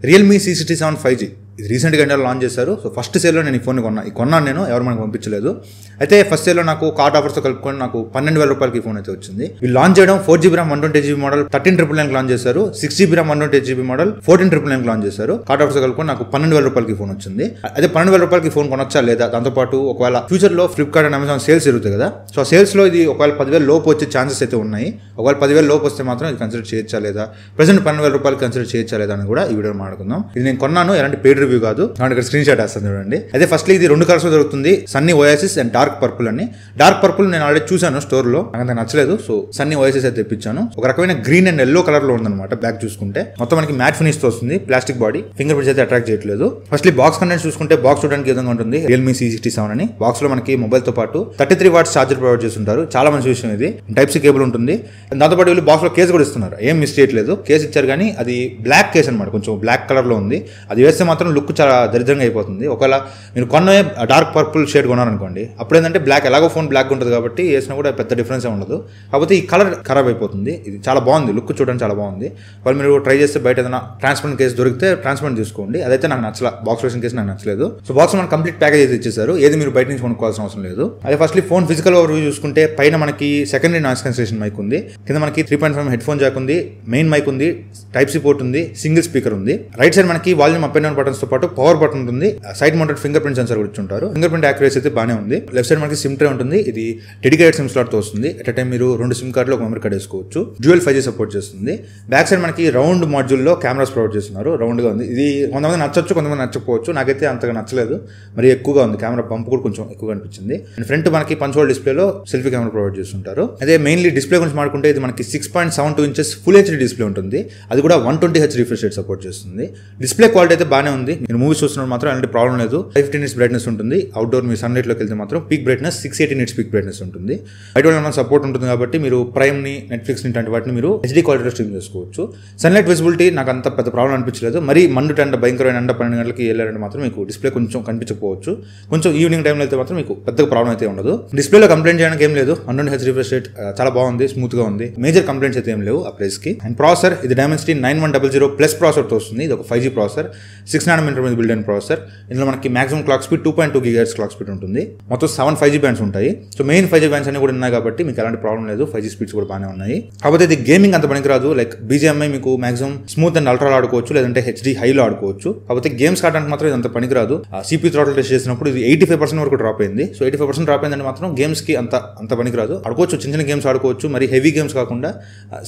Realme C67 5G ఇది రీసెంట్గా ఇండియాలో లాంచ్ చేశారు. సో ఫస్ట్ సేల్లో నేను ఈ ఫోన్ కొన్నాను నేను, ఎవరు మనకు పంపించలేదు. అయితే ఫస్ట్ సేల్లో నాకు కార్డ్ ఆఫర్స్తో కలుపుకొని నాకు 12,000 రూపాయలకి ఫోన్ అయితే వచ్చింది. వీళ్ళు లాంచ్ చేయడం 4GB RAM 128GB model 13,999 launch చేశారు. 6GB RAM 128GB model 14,999 launch చేశారు. కార్డ్ ఆఫర్స్తో కలుపుకొని నాకు 12,000 రూపాయలకి ఫోన్ వచ్చింది. అదే 12,000 రూపాయలకి ఫోన్ కొనొచ్చా లేదా, దాంతోపాటు ఒకవేళ ఫ్యూచర్లో ఫ్లిప్కార్ట్ అండ్ అమెజాన్ సేల్స్ జరుగుతాయి కదా, సో ఆ సేల్స్లో ఇది ఒకవేళ 10,000 లోపు వచ్చే ఛాన్సెస్ అయితే ఉన్నాయి. ఒకవేళ 10,000 లోపు వస్తే మాత్రం ఇది కన్సిడర్ చేయొచ్చా లేదా, ప్రెసెంట్ 12,000 రూపాయలు కన్సిడర్ చేయొచ్చా లేదా అని కూడా ఈ వీడియో మాట్లాడుకుందాం. ఇది నేను కొన్నాను, ఎలాంటి పెయిడ్ రివ్యూ కాదు. స్క్రీన్ షాట్ వేస్తాను చూడండి. అయితే ఫస్ట్లీ ఇది 2 కలర్స్ దొరుకుతుంది, Sunny Oasis and dark purple అని. డార్క్ పర్పుల్ నేను ఆల్రెడీ చూసాను స్టోర్ లో, నాకు నచ్చలేదు. సో సన్నీ ఓయాసిస్ అయితే తెప్పించాను. ఒక రకమైన గ్రీన్ అండ్ ఎల్లో కలర్ లో ఉందన్నమాట. బ్యాక్ చూసుకుంటే మొత్తం మనకి మ్యాట్ ఫినిష్ తో వస్తుంది. ప్లాస్టిక్ బాడీ, ఫింగర్ ప్రింట్స్ అయితే అట్రాక్ట్ చేయట్లేదు. ఫస్ట్లీ బాక్స్ కంటెంట్ చూసుకుంటే బాక్స్ చూడడానికి విధంగా ఉంటుంది. Realme C67 అని బాక్స్ లో మనకి మొబైల్ తో పాటు 33 watts ఛార్జర్ ప్రొవైడ్ చేస్తుంటారు. చాలా మంచి విషయం ఇది. Type-C కేబుల్ ఉంటుంది. దాంతోపాటు వీళ్ళు బాక్స్ లో కేసు కూడా ఇస్తున్నారు, ఏం మిస్ చేయట్లేదు. కేసు ఇచ్చారు కానీ అది బ్లాక్ కేసు అనమాట, కొంచెం బ్లాక్ కలర్ లో ఉంది. అది వేస్తే మాత్రం లుక్ చాలా దరిద్రంగా అయిపోతుంది. ఒకవేళ మీరు కొన్న డార్క్ పర్పుల్ షేడ్ కొన్నారనుకోండి, అప్పుడు ఏంటంటే బ్లాక్, ఎలాగో ఫోన్ బ్లాక్ ఉంటుంది కాబట్టి వేసినా కూడా పెద్ద డిఫరెన్స్ ఉండదు. కాకపోతే ఈ కలర్ ఖరాబ్ అయిపోతుంది. ఇది చాలా బాగుంది, లుక్ చూడడానికి చాలా బాగుంది. వాళ్ళు మీరు ట్రై చేస్తే బయట ఏదైనా ట్రాన్స్పరెంట్ కేసు దొరికితే ట్రాన్స్పరెంట్ తీసుకోండి. అదైతే నాకు నచ్చల, బాక్స్ వేసిన కేసు నాకు నచ్చలేదు. సో బాక్స్ మనకి కంప్లీట్ ప్యాకేజ్ అయితే ఇచ్చేసారు, ఏది మీరు బయట నుంచి కొనుక్కోవాల్సిన అవసరం లేదు. అదే firstly phone physical over view చూసుకుంటే పైన మనకి సెకండరీ నాయిస్ క్యాన్సిలేషన్ మైక్ ఉంది, కింద మనకి 3.5 హెడ్ ఫోన్ జాక్ ఉంది, మెయిన్ మైక్ ఉంది, Type-C పోర్ట్ ఉంది, సింగిల్ స్పీకర్ ఉంది. రైట్ సైడ్ మనకి volume up and down buttons తో పాటు పవర్ బటన్ ఉంటుంది. Side mounted finger print censor కూడా ఇచ్చుంటారు. ఫింగర్ ప్రింట్ యాక్యురసీ అయితే బాగానే ఉంది. లెఫ్ట్ సైడ్ మనకి సిమ్ ట్రే ఉంటుంది. ఇది డెడికేటెడ్ సిమ్ స్లాట్ తో వస్తుంది. ఎట్ టైం మీరు 2 సిమ్ కార్డులు ఒక మెమరీ కార్డ్ వేసుకోవచ్చు. డ్యూయల్ 5G సపోర్ట్ చేస్తుంది. బ్యాక్ సైడ్ మనకి రౌండ్ మాడ్యూల్ లో కెమెరాస్ ప్రొవైడ్ చేస్తున్నారు. రౌండ్ గా ఉంది. ఇది కొంతమంది నచ్చొచ్చు, కొంతమంది నచ్చకపోవచ్చు. నాకైతే అంతగా నచ్చలేదు, మరి ఎక్కువగా ఉంది. కెమెరా పంప్ కూడా కొంచెం ఎక్కువగా అనిపించింది. అండ్ ఫ్రంట్ మనకి పంచ్ హోల్ డిస్ప్లేలో సెల్ఫీ కెమెరా ప్రొవైడ్ చేస్తుంటారు. అదే మెయిన్లీ డిస్ప్లే గురించి మాట్లాడుకుంటే ఇది మనకి 6.72 inches ఫుల్ HD డిస్ప్లే ఉంటుంది. అది కూడా 120Hz రిఫ్రెష్ రేట్ సపోర్ట్ చేస్తుంది. డిస్ప్లే క్వాలిటీ అయితే బాగానే ఉంది. మీరు మూవీస్ చూస్తున్నప్పుడు మాత్రం అలాంటి ప్రాబ్లం లేదు. 515 nits బ్రైట్నెస్ ఉంటుంది. అవుట్డోర్ మీ సన్లైట్ లోకి వెళ్తే మాత్రం peak brightness 680 nits peak brightness ఉంటుంది. బయట సపోర్ట్ ఉంటుంది కాబట్టి మీరు ప్రైమ్ ని, నెట్ఫ్లిక్స్ ని ఇలాంటి వాటిని మీరు HD క్వాలిటీలో స్ట్రీమ్ చేసుకోవచ్చు. సన్లైట్ విజిబిలిటీ నాకు అంత పెద్ద ప్రాబ్లం అనిపించలేదు. మరి మండు ఎండ, భయంకరమైన ఎండ 12 గంటలకి వెళ్ళారంటే మాత్రం మీకు డిస్ప్లే కొంచెం కనిపించకపోవచ్చు. కొంచెం ఈవినింగ్ టైంలో అయితే మాత్రం మీకు పెద్దగా ప్రాబ్లం అయితే ఉండదు. డిస్ప్లేలో కంప్లైంట్ చేయడానికి ఏం లేదు. 120Hz రిఫ్రెష్ రేట్ చాలా బాగుంది, స్మూత్ గా ఉంది. మేజర్ కంప్లైంట్స్ అయితే ఏం లేవు ఆ ప్రైస్ కి. అండ్ ప్రాసెసర్ ఇది Dimensity 9100 ప్లస్ ప్రాసెసర్ తో వస్తుంది. ఇది ఒక 5G ప్రాసెసర్, 6nm మీద బిల్డ్ అయిన ప్రాసెసర్. ఇందులో మనకి maximum clock speed 2.2 GHz clock speed ఉంటుంది. మొత్తం 7 5G బ్యాండ్స్ ఉంటాయి. సో మెయిన్ 5G బ్యాండ్స్ అన్ని కూడా ఉన్నాయి కాబట్టి మీకు ఎలాంటి ప్రాబ్లం లేదు. 5G స్పీడ్స్ కూడా బాగానే ఉన్నాయి. కాకపోతే ఇది గేమింగ్ అంత పనికిరాదు. లైక్ BGMI మీకు మాక్సిమం స్మూత్ అండ్ అల్ట్రాలో ఆడుకోవచ్చు, లేదంటే HD హైలో ఆడుకోవచ్చు. కాకపోతే గేమ్స్ ఆడడానికి మాత్రం ఇది అంత పనికిరాదు. CPU థ్రాటిల్ టెస్ట్ చేసినప్పుడు ఇది 85% వరకు డ్రాప్ అయింది. సో 85% డ్రాప్ అయిందంటే మాత్రం గేమ్స్ కి అంత పనికిరాదు. ఆడుకోవచ్చు, చిన్న చిన్న గేమ్స్ ఆడుకోవచ్చు, మరి హెవీ గేమ్స్ కాకుండా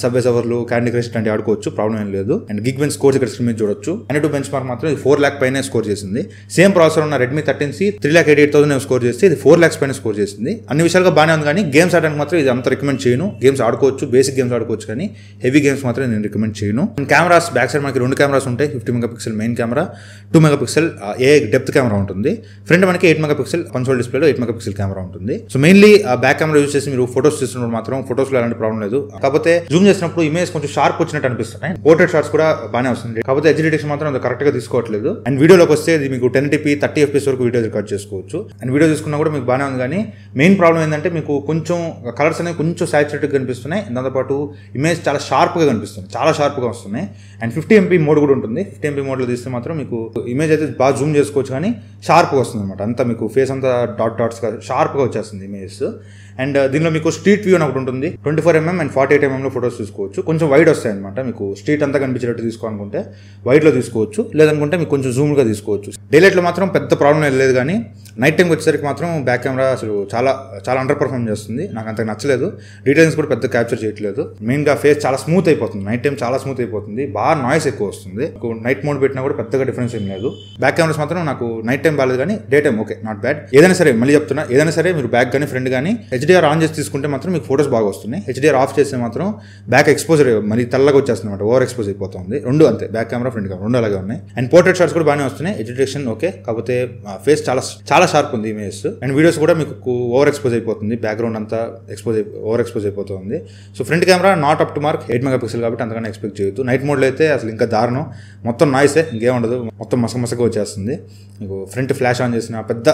సబ్వే సర్వర్లు, క్యాండీ క్రష్ లాంటి ఆడుకోవచ్చు, ప్రాబ్లం ఏం లేదు. అండ్ గిగ్ స్కోర్స్ ఇక్కడ స్క్రీన్ మీద చూడొచ్చు. Antutu బెంచ్ మార్క్ మాత్రం ఇది 4 lakh పైన స్కోర్ చేసింది. సేమ్ ప్రాసెసర్ ఉన్న Redmi 13C 3,88,000 స్కోర్ చేస్తే ఇది 4 lakhs పైన స్కోర్ చేసింది. అన్ని విషయాలుగా బాగానే ఉంది, కానీ గేమ్స్ ఆడడానికి మాత్రం ఇది అంత రికమెండ్ చేయను. గేమ్స్ ఆడుకోవచ్చు, బేసిక్ గేమ్స్ ఆడుకోవచ్చు, కానీ హెవీ గేమ్స్ మాత్రం నేను రికమెండ్ చేయను. అండ్ కెమెరాస్ బ్యాక్ సైడ్ మనకి 2 కెమెరాస్ ఉంటాయి. 50 MP మెయిన్ కెమెరా, 2 MP ఏ డెప్త్ కెమెరా ఉంటుంది. ఫ్రంట్ మనకి 8 MP కన్సోల్ డిస్ప్లేలో 8 MP కెమెరా ఉంటుంది. So mainly back camera use చేసి మీరు ఫోటోస్ తీస్తున్నప్పుడు మాత్రం ఫోటోస్ లో ఎలాంటి ప్రాబ్లం లేదు. కాకపోతే జూమ్ చేసినప్పుడు ఇమేజ్ కొంచెం షార్ప్ వచ్చినట్టు అనిపిస్తున్నాయి. పోర్ట్రేట్ షాట్స్ కూడా బాగానే వస్తుంది. కాకపోతే ఎడ్జ్ డిటెక్షన్ మాత్రం అది కరెక్ట్ గా తీసుకోవట్లేదు. అండ్ వీడియోలోకి వస్తే ఇది మీకు 1080p 30 FPS వరకు వీడియో రికార్డ్ చేసుకోవచ్చు. అండ్ వీడియో తీసుకున్నా కూడా మీకు బాగానే ఉంది, కానీ మెయిన్ ప్రాబ్లం ఏంటంటే మీకు కొంచెం కలర్స్ అనేవి కొంచెం సాచురేటెడ్ కనిపిస్తున్నాయి. దాంతోపాటు ఇమేజ్ చాలా షార్ప్ గా కనిపిస్తుంది, చాలా షార్ప్ గా వస్తున్నాయి. అండ్ 50MP మోడ్ కూడా ఉంటుంది. 50MP మోడ్ లో తీస్తే మాత్రం మీకు ఇమేజ్ అయితే బాగా జూమ్ చేసుకోవచ్చు, కానీ షార్ప్ గా వస్తుంది అనమాట. అంతా మీకు ఫేస్ అంతా డాట్స్ గా షార్ప్ గా వచ్చేస్తుంది ఇమేజ్. అండ్ దీనిలో మీకు స్ట్రీట్ వ్యూ అని ఒకటి ఉంటుంది. 24mm అండ్ 48mm లో ఫోటోస్ తీసుకోవచ్చు. కొంచెం వైడ్ వస్తాయి అనమాట. మీకు స్ట్రీట్ అంతా కనిపించేటట్టు తీసుకోవాలనుకుంటే వైడ్ లో తీసుకోవచ్చు, లేదనుకుంటే మీకు కొంచెం జూమ్ గా తీసుకోవచ్చు. డేలైట్ లో మాత్రం పెద్ద ప్రాబ్లం లేదు, కానీ నైట్ టైంకి వచ్చేసరికి మాత్రం బ్యాక్ కెమెరా అసలు చాలా అండర్ పర్ఫార్మ్ చేస్తుంది. నాకు అంతగా నచ్చలేదు. డీటెయిల్స్ కూడా పెద్ద క్యాప్చర్ చేయట్లేదు. మెయిన్ గా ఫేస్ చాలా స్మూత్ అయిపోతుంది. నైట్ టైం చాలా స్మూత్ అయిపోతుంది. బాగా నాయిస్ ఎక్కువ వస్తుంది. నైట్ మోడ్ పెట్టినా కూడా పెద్దగా డిఫరెన్స్ ఏం లేదు. బ్యాక్ కెమెరాస్ మాత్రం నాకు నైట్ టైం బాగాలేదు, కానీ day time okay, not bad. ఏదైనా సరే మళ్ళీ చెప్తున్నా, ఏదైనా సరే మీరు బ్యాక్ కానీ ఫ్రంట్ కానీ HDR ఆన్ చేసి తీసుకుంటే మాత్రం మీకు ఫోటోస్ బాగా వస్తున్నాయి. HDR ఆఫ్ చేస్తే మాత్రం బ్యాక్ ఎక్స్పోజర్ మరి తెల్లగా వచ్చేస్తుంది అనమాట, ఓవర్ ఎక్స్పోజ్ అయిపోతుంది. రెండు అంతే, బ్యాక్ కెమెరా ఫ్రంట్ కెమెరా రెండు అలాగే ఉన్నాయి. అండ్ పోర్ట్రేట్ షాట్స్ కూడా బాగానే వస్తున్నాయి. ఎడ్జ్ డిటెక్షన్ ఓకే, కాకపోతే ఫేస్ చాలా షార్ప్ ఉంది ఇమేజెస్, అండ్ వీడియోస్ కూడా మీకు ఓవర్ ఎక్స్పోజ్ అయిపోతుంది, బ్యాక్గ్రౌండ్ అంతా ఓవర్ ఎక్స్పోజ్ అయిపోతుంది. So front camera not up to mark, 8 megapixel కాబట్టి అంతకన్నా ఎక్స్పెక్ట్ చేయొద్దు. నైట్ మోడ్లో అయితే అసలు ఇంకా దారుణం, మొత్తం నాయిసే, ఇంకేం ఉండదు, మొత్తం మసకగా వచ్చేస్తుంది. మీకు ఫ్రంట్ ఫ్లాష్ ఆన్ చేసిన పెద్ద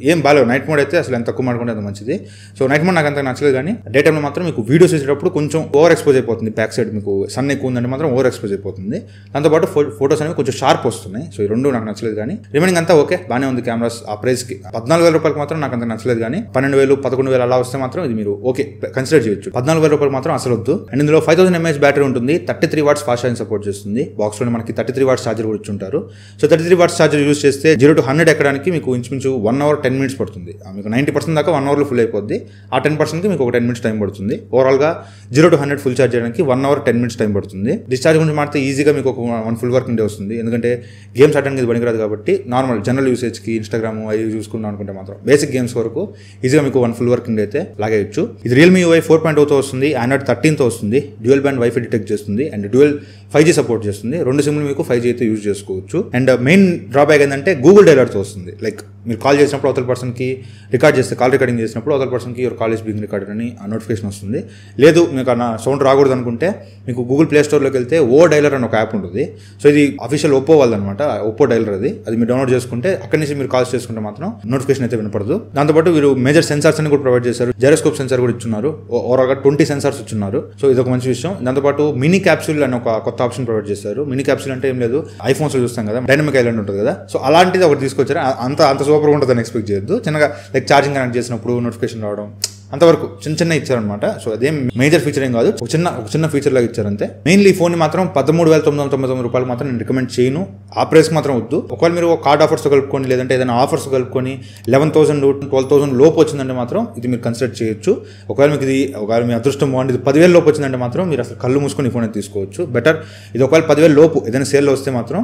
ఏం బాగాలేవు. నైట్ మోడ్ అయితే అసలు ఎంత తక్కువ మాడుకుంటే అంత మంచిది. సో నైట్ మోడ్ నాకు అంత నచ్చలేదు, కానీ డే టైంలో మాత్రం మీకు వీడియోస్ చేసేటప్పుడు కొంచెం ఓవర్ ఎక్స్పోజ్ అయిపోతుంది. బ్యాక్ సైడ్ మీకు సన్ ఎక్కువ ఉందంటే మాత్రం ఓవర్ ఎక్స్పోజ్ అయిపోతుంది. దాంతోపాటు ఫోటోస్ అనేవి కొంచెం షార్ప్ వస్తున్నాయి. సో ఈ రెండు నాకు నచ్చలేదు, కానీ రిమైనింగ్ అంతా ఓకే, బాగానే ఉంది. కెమెరాస్ ఆ ప్రైస్కి 14,000 రూపాయలకి మాత్రం నాకు అంత నచ్చలేదు, కానీ 12,000 11,000 అలా వస్తే మాత్రం ఇది మీరు ఓకే కన్సిడర్ చేయొచ్చు. 14,000 రూపాయలు మాత్రం అసలు వద్దు. అండ్ ఇందులో 5000 mAh బ్యాటరీ ఉంటుంది, 33 watts ఫాస్ట్ ఛార్జింగ్ సపోర్ట్ చేస్తుంది. బాక్స్లో మనకి 33 watts ఛార్జర్ కూడా ఇచ్చుంటారు. సో 33 watts ఛార్జర్ యూజ్ చేస్తే 0 to 100 ఎక్కడానికి మీకు ఇంచుమించు 1 hour 10 minutes పడుతుంది. మీకు 90% దాకా 1 hourలో ఫుల్ అయిపోద్ది. ఆ 10%కి మీకు ఒక 10 minutes టైం పడుతుంది. ఓవరాల్గా 0 to 100 ఫుల్ ఛార్జ్ చేయడానికి 1 hour 10 minutes టైం పడుతుంది. డిశ్చార్జ్ గురించి మాట్లాడితే ఈజీగా మీకు ఒక 1 full వర్కింగ్ డే వస్తుంది. ఎందుకంటే గేమ్స్ ఆడడానికి ఇది పనికిరాదు కాబట్టి నార్మల్ జనరల్ యూసేజ్కి ఇన్స్టాగ్రామ్ అవి చూసుకుందాం అనుకుంటే మాత్రం బేసిక్ గేమ్స్ వరకు ఈజీగా మీకు 1 full వర్కింగ్ డే అయితే లాగేయచ్చు. ఇది రియల్మీ UI 4.0తో వస్తుంది, Android 13తో వస్తుంది, డ్యూయల్ బ్యాండ్ వైఫై డిటెక్ట్ చేస్తుంది, అండ్ డ్యూయల్ 5G సపోర్ట్ చేస్తుంది. 2 సిమ్లు మీకు 5G అయితే యూజ్ చేసుకోవచ్చు. అండ్ మెయిన్ డ్రాబ్యాక్ ఏంటంటే గూగుల్ డైలర్తో వస్తుంది. లైక్ మీరు కాల్ చేసినప్పుడు అవతల పర్సన్కి రికార్డ్ చేస్తే, కాల్ రికార్డింగ్ చేసినప్పుడు అవతల పర్సన్కి your call is being recorded అని ఆ నోటిఫికేషన్ వస్తుంది. లేదు మీకు ఆ సౌండ్ రాకూడదు అనుకుంటే మీకు గూగుల్ ప్లే స్టోర్లోకి వెళ్తే ఓ డైలర్ అని ఒక యాప్ ఉంటుంది. సో ఇది అఫీషియల్ ఒప్పో వాళ్ళదనమాట, ఒప్పో డైలర్ అది మీరు డౌన్లోడ్ చేసుకుంటే అక్కడి నుంచి మీరు కాల్స్ చేసుకుంటే మాత్రం నోటిఫికేషన్ అయితే వినపడదు. దాంతోపాటు వీరు మేజర్ సెన్సార్స్ అని కూడా ప్రొవైడ్ చేశారు. జైరోస్కోప్ సెన్సార్ కూడా ఇచ్చున్నారు. ఓవరాల్గా 20 సెన్సార్స్ ఇచ్చున్నారు. సో ఇది ఒక మంచి విషయం. దాంతోపాటు మినీ క్యాప్సూల్ అని ఒక కొత్త ఆప్షన్ ప్రొవైడ్ చేశారు. మినీ క్యాప్సూల్ అంటే ఏం లేదు, ఐఫోన్స్ లో చూస్తాం కదా డైనమిక్ ఐలాండ్ ఉంటుంది కదా, సో అలాంటిది ఒకటి తీసుకొచ్చారు. అంత సూపర్గా ఉంటుందని ఎక్స్పెక్ట్ చేయొద్దు. చిన్నగా లైక్ ఛార్జింగ్ కనెక్ట్ చేసినప్పుడు నోటిఫికేషన్ రావడం అంతవరకు చిన్న ఇచ్చారనమాట. సో అదేం మేజర్ ఫీచర్ ఏం కాదు, ఒక చిన్న ఫీచర్ లాగా ఇచ్చారంతే. మెయిన్లీ ఈ ఫోన్ మాత్రం 13,999 రూపాయలు మాత్రం నేను రికమెండ్ చేయను. ఆ ప్రైస్ మాత్రం వద్దు. ఒకవేళ మీరు కార్డ్ ఆఫర్స్ కలుపుకొని లేదంటే ఏదైనా ఆఫర్స్ కలుపుకొని 11,000 12,000 లోపు వచ్చిందంటే మాత్రం ఇది మీరు కన్సిడర్ చేయొచ్చు. ఒకవేళ మీ అదృష్టం బాగుంది, ఇది 10,000 లోపు వచ్చిందంటే మాత్రం మీరు అసలు కళ్ళు మూసుకొని ఈ ఫోన్ అయితే తీసుకోవచ్చు. బెటర్ ఇది ఒకవేళ 10,000 లోపు ఏదైనా సేల్లో వస్తే మాత్రం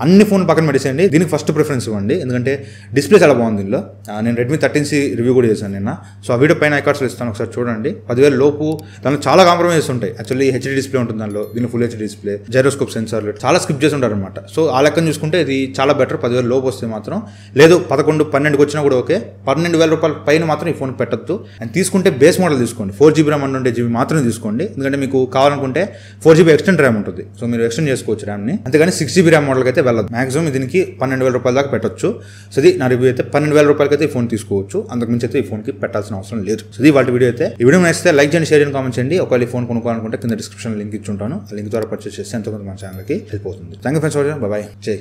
అన్ని ఫోన్ పక్కన పెట్టేసేయండి, దీనికి ఫస్ట్ ప్రిఫరెన్స్ ఇవ్వండి. ఎందుకంటే డిస్ప్లే చాలా బాగుంది దీనిలో. నేను రెడ్మీ 13C రివ్యూ కూడా చేశాను నిన్న. సో ఆ వీడియో పైన ఐకార్డ్స్లో ఇస్తాను, ఒకసారి చూడండి. 10,000 లోపు దానిలో చాలా కాంప్రమైజెస్ ఉంటాయి. యాక్చువల్లీ హెచ్డీ డిస్ప్లే ఉంటుంది దానిలో, దీని ఫుల్ హెచ్డీ డిస్ప్లే, జైరోస్కోప్ సెన్సార్లు చాలా స్కిప్ చేసి ఉంటారు అనమాట. సో ఆ లెక్కను చూసుకుంటే ఇది చాలా బెటర్. 10,000 లోపు వస్తే మాత్రం, లేదు 11, 12కి వచ్చినా కూడా ఓకే. 12,000 రూపాయల పైన మాత్రం ఈ ఫోన్ పెట్టద్దు. అండ్ తీసుకుంటే బేస్ మోడల్ తీసుకోండి, 4GB ర్యామ్ 128GB మాత్రమే తీసుకోండి. ఎందుకంటే మీకు కావాలనుకుంటే 4GB ఎక్స్టెండ్ ర్యామ్ ఉంటుంది, సో మీరు ఎక్స్టెండ్ చేసుకోవచ్చు ర్యామ్ని. అంతేగాని 6GB ర్యామ్ మోడల్కి అయితే వెళ్ళదు. మాక్సిమం దీనికి 12,000 రూపాయల దాకా పెట్టొచ్చు. సో ఇది నా రివ్యూ అయితే 12,000 రూపాయలకి అయితే ఈ ఫోన్ తీసుకోవచ్చు. అంతకుమించి అయితే ఈ ఫోన్కి పెట్టాల్సిన అవసరం లేదు. సో ఇది వాటి వీడియో అయితే. ఈ వీడియో నచ్చితే లైక్ చేయండి, షేర్ చేయండి, కామెంట్ చేయండి. ఒకవేళ ఈ ఫోన్ కొనుక్కోవాలనుకుంటే కింద డిస్క్రిప్షన్ లింక్ ఇచ్చి ఉంటాను. ఆ లింక్ ద్వారా పర్చేస్ చేస్తే ఎంతోమంది మన ఛానల్కి హెల్ప్ అవుతుంది. Thank you friends, bye. జై.